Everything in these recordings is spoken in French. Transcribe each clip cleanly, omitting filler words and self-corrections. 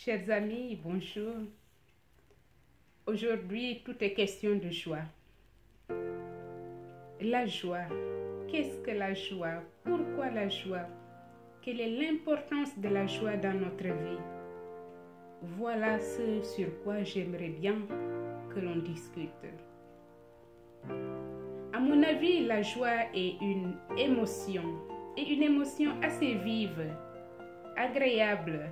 Chers amis, bonjour. Aujourd'hui, tout est question de joie. La joie. Qu'est-ce que la joie? Pourquoi la joie? Quelle est l'importance de la joie dans notre vie? Voilà ce sur quoi j'aimerais bien que l'on discute. À mon avis, la joie est une émotion, et une émotion assez vive, agréable,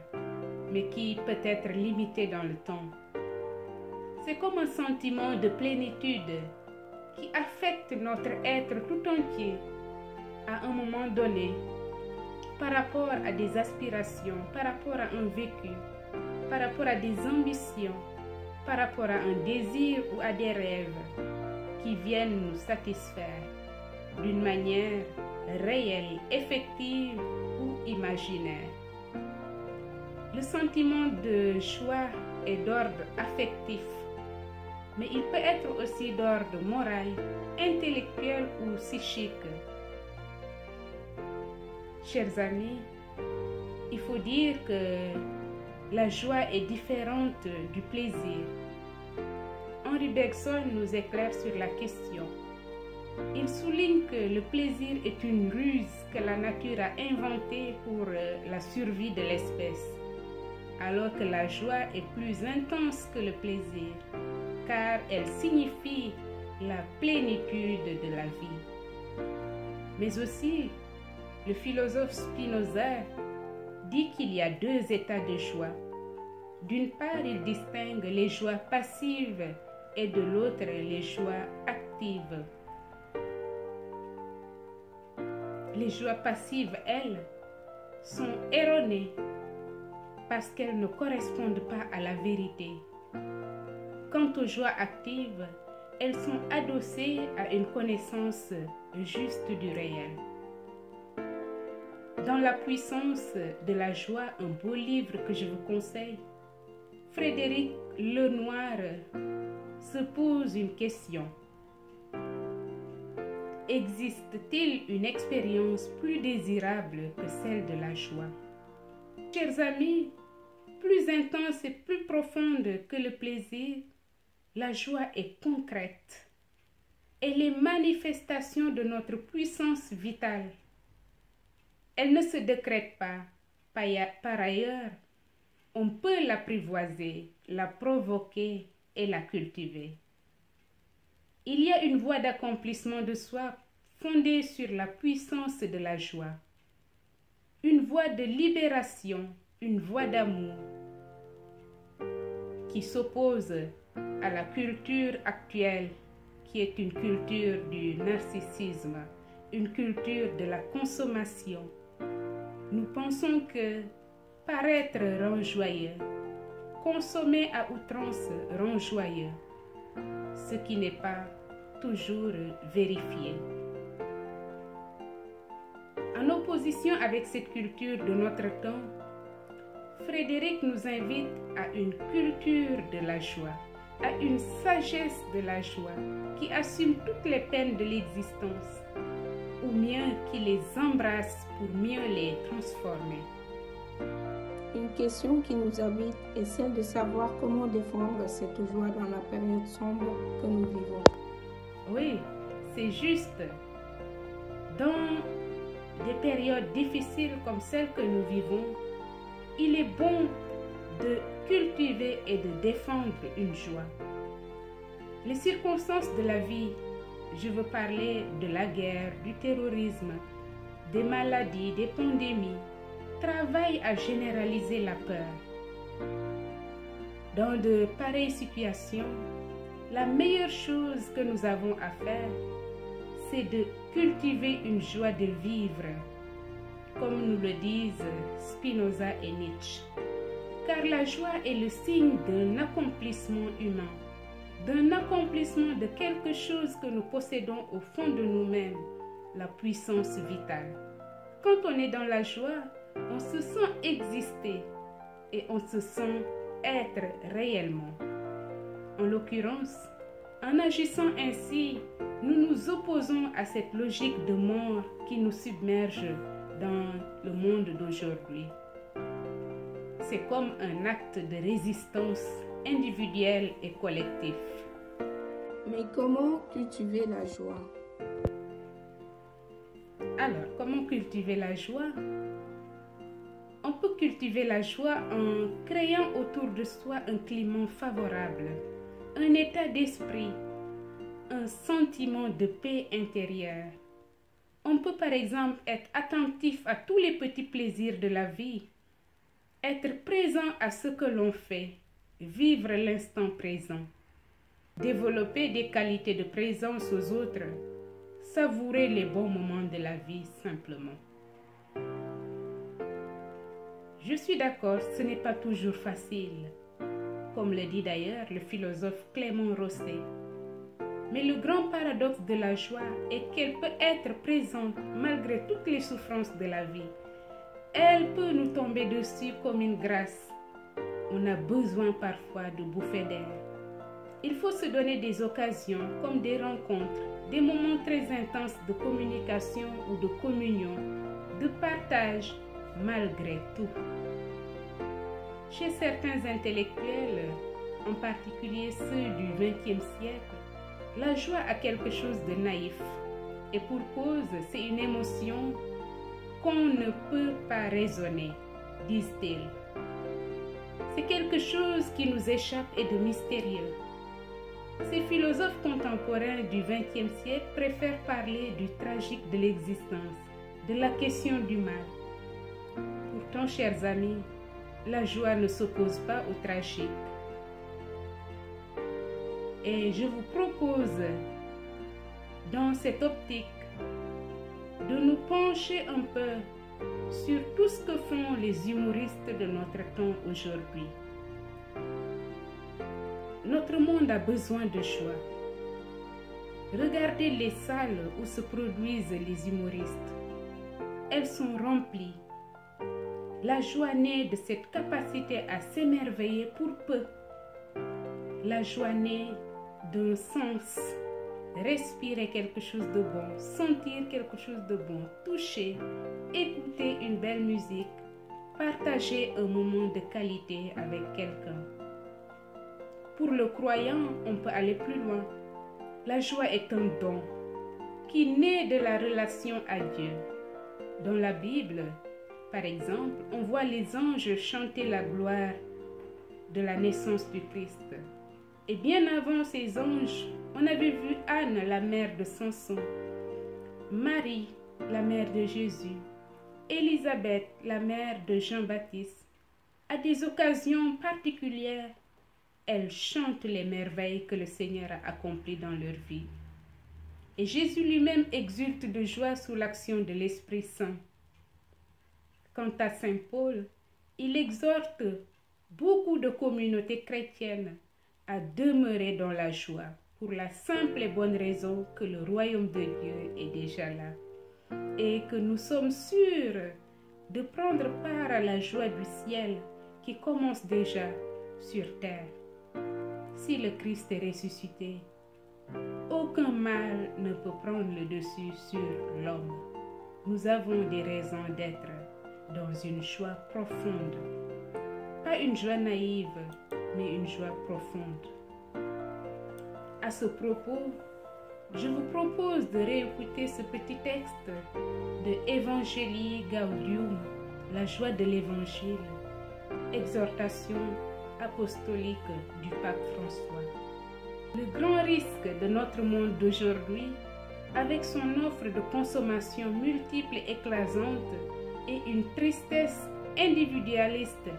mais qui peut être limitée dans le temps. C'est comme un sentiment de plénitude qui affecte notre être tout entier à un moment donné, par rapport à des aspirations, par rapport à un vécu, par rapport à des ambitions, par rapport à un désir ou à des rêves qui viennent nous satisfaire d'une manière réelle, effective ou imaginaire. Le sentiment de joie est d'ordre affectif, mais il peut être aussi d'ordre moral, intellectuel ou psychique. Chers amis, il faut dire que la joie est différente du plaisir. Henri Bergson nous éclaire sur la question. Il souligne que le plaisir est une ruse que la nature a inventée pour la survie de l'espèce, alors que la joie est plus intense que le plaisir, car elle signifie la plénitude de la vie. Mais aussi, le philosophe Spinoza dit qu'il y a deux états de joie. D'une part, il distingue les joies passives et de l'autre, les joies actives. Les joies passives, elles, sont erronées parce qu'elles ne correspondent pas à la vérité. Quant aux joies actives, elles sont adossées à une connaissance juste du réel. Dans La puissance de la joie, un beau livre que je vous conseille, Frédéric Lenoir se pose une question. Existe-t-il une expérience plus désirable que celle de la joie? Chers amis, plus intense et plus profonde que le plaisir, la joie est concrète. Elle est manifestation de notre puissance vitale. Elle ne se décrète pas. Par ailleurs, on peut l'apprivoiser, la provoquer et la cultiver. Il y a une voie d'accomplissement de soi fondée sur la puissance de la joie. Une voie de libération, une voie d'amour qui s'oppose à la culture actuelle qui est une culture du narcissisme, une culture de la consommation. Nous pensons que paraître rend joyeux, consommer à outrance rend joyeux, ce qui n'est pas toujours vérifié. En opposition avec cette culture de notre temps, Frédéric nous invite à une culture de la joie, à une sagesse de la joie qui assume toutes les peines de l'existence, ou mieux qui les embrasse pour mieux les transformer. Une question qui nous habite est celle de savoir comment défendre cette joie dans la période sombre que nous vivons. Oui, c'est juste. Dans des périodes difficiles comme celles que nous vivons, il est bon de cultiver et de défendre une joie. Les circonstances de la vie, je veux parler de la guerre, du terrorisme, des maladies, des pandémies, travaillent à généraliser la peur. Dans de pareilles situations, la meilleure chose que nous avons à faire, c'est de cultiver une joie de vivre, comme nous le disent Spinoza et Nietzsche. Car la joie est le signe d'un accomplissement humain, d'un accomplissement de quelque chose que nous possédons au fond de nous-mêmes, la puissance vitale. Quand on est dans la joie, on se sent exister et on se sent être réellement. En l'occurrence, en agissant ainsi, nous nous opposons à cette logique de mort qui nous submerge dans le monde d'aujourd'hui. c'est comme un acte de résistance individuelle et collective. Mais comment cultiver la joie? Alors, comment cultiver la joie? On peut cultiver la joie en créant autour de soi un climat favorable, un état d'esprit, un sentiment de paix intérieure. On peut par exemple être attentif à tous les petits plaisirs de la vie, être présent à ce que l'on fait, vivre l'instant présent, développer des qualités de présence aux autres, savourer les bons moments de la vie simplement. Je suis d'accord, ce n'est pas toujours facile, comme le dit d'ailleurs le philosophe Clément Rosset. Mais le grand paradoxe de la joie est qu'elle peut être présente malgré toutes les souffrances de la vie. Elle peut nous tomber dessus comme une grâce. On a besoin parfois de bouffées d'air. Il faut se donner des occasions comme des rencontres, des moments très intenses de communication ou de communion, de partage, malgré tout. Chez certains intellectuels, en particulier ceux du XXe siècle, la joie a quelque chose de naïf. Et pour cause, c'est une émotion qu'on ne peut pas raisonner, disent-ils. C'est quelque chose qui nous échappe et de mystérieux. Ces philosophes contemporains du XXe siècle préfèrent parler du tragique de l'existence, de la question du mal. Pourtant, chers amis, la joie ne s'oppose pas au tragique. Et je vous propose, dans cette optique, de nous pencher un peu sur tout ce que font les humoristes de notre temps aujourd'hui. Notre monde a besoin de joie. Regardez les salles où se produisent les humoristes. Elles sont remplies. La joie naît de cette capacité à s'émerveiller pour peu. La joie naît d'un sens. Respirer quelque chose de bon, sentir quelque chose de bon, toucher, écouter une belle musique, partager un moment de qualité avec quelqu'un. Pour le croyant, on peut aller plus loin. La joie est un don qui naît de la relation à Dieu. Dans la Bible, par exemple, on voit les anges chanter la gloire de la naissance du Christ. Et bien avant ces anges, on avait vu Anne, la mère de Samson, Marie, la mère de Jésus, Élisabeth, la mère de Jean-Baptiste. À des occasions particulières, elles chantent les merveilles que le Seigneur a accomplies dans leur vie. Et Jésus lui-même exulte de joie sous l'action de l'Esprit Saint. Quant à Saint Paul, il exhorte beaucoup de communautés chrétiennes à demeurer dans la joie, pour la simple et bonne raison que le royaume de Dieu est déjà là et que nous sommes sûrs de prendre part à la joie du ciel qui commence déjà sur terre. Si le Christ est ressuscité, aucun mal ne peut prendre le dessus sur l'homme. Nous avons des raisons d'être dans une joie profonde. Pas une joie naïve, mais une joie profonde. À ce propos, je vous propose de réécouter ce petit texte de Evangelii Gaudium, la joie de l'Évangile, exhortation apostolique du pape François. Le grand risque de notre monde d'aujourd'hui, avec son offre de consommation multiple et écrasante, est une tristesse individualiste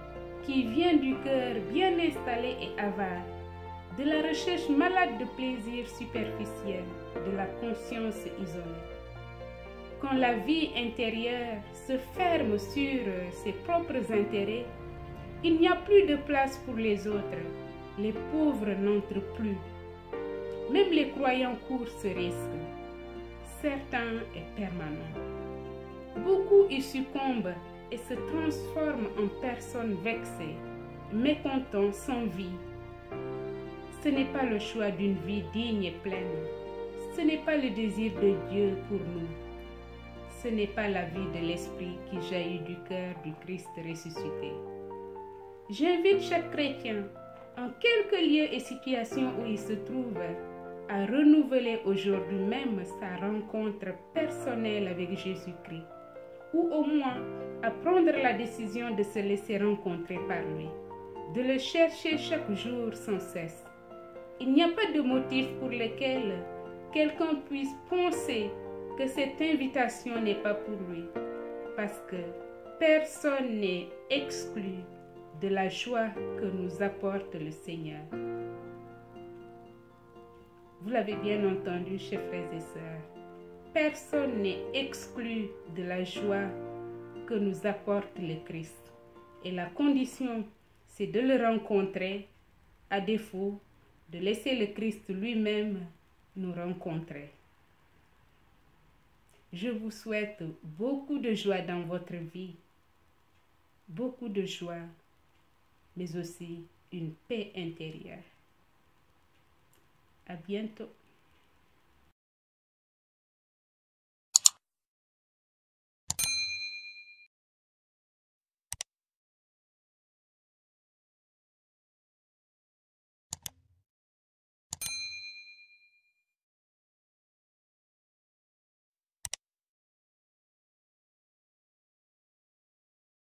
qui vient du cœur bien installé et avare, de la recherche malade de plaisirs superficiels, de la conscience isolée. Quand la vie intérieure se ferme sur ses propres intérêts, il n'y a plus de place pour les autres. Les pauvres n'entrent plus. Même les croyants courent ce risque. Certain est permanent. Beaucoup y succombent et se transforment en personnes vexées, mécontents, sans vie. Ce n'est pas le choix d'une vie digne et pleine. Ce n'est pas le désir de Dieu pour nous. Ce n'est pas la vie de l'Esprit qui jaillit du cœur du Christ ressuscité. J'invite chaque chrétien, en quelque lieu et situation où il se trouve, à renouveler aujourd'hui même sa rencontre personnelle avec Jésus-Christ, ou au moins à prendre la décision de se laisser rencontrer par lui, de le chercher chaque jour sans cesse. Il n'y a pas de motif pour lequel quelqu'un puisse penser que cette invitation n'est pas pour lui, parce que personne n'est exclu de la joie que nous apporte le Seigneur. Vous l'avez bien entendu, chers frères et sœurs, personne n'est exclu de la joie que nous apporte le Christ. Et la condition, c'est de le rencontrer, à défaut de laisser le Christ lui-même nous rencontrer. Je vous souhaite beaucoup de joie dans votre vie, beaucoup de joie, mais aussi une paix intérieure. À bientôt.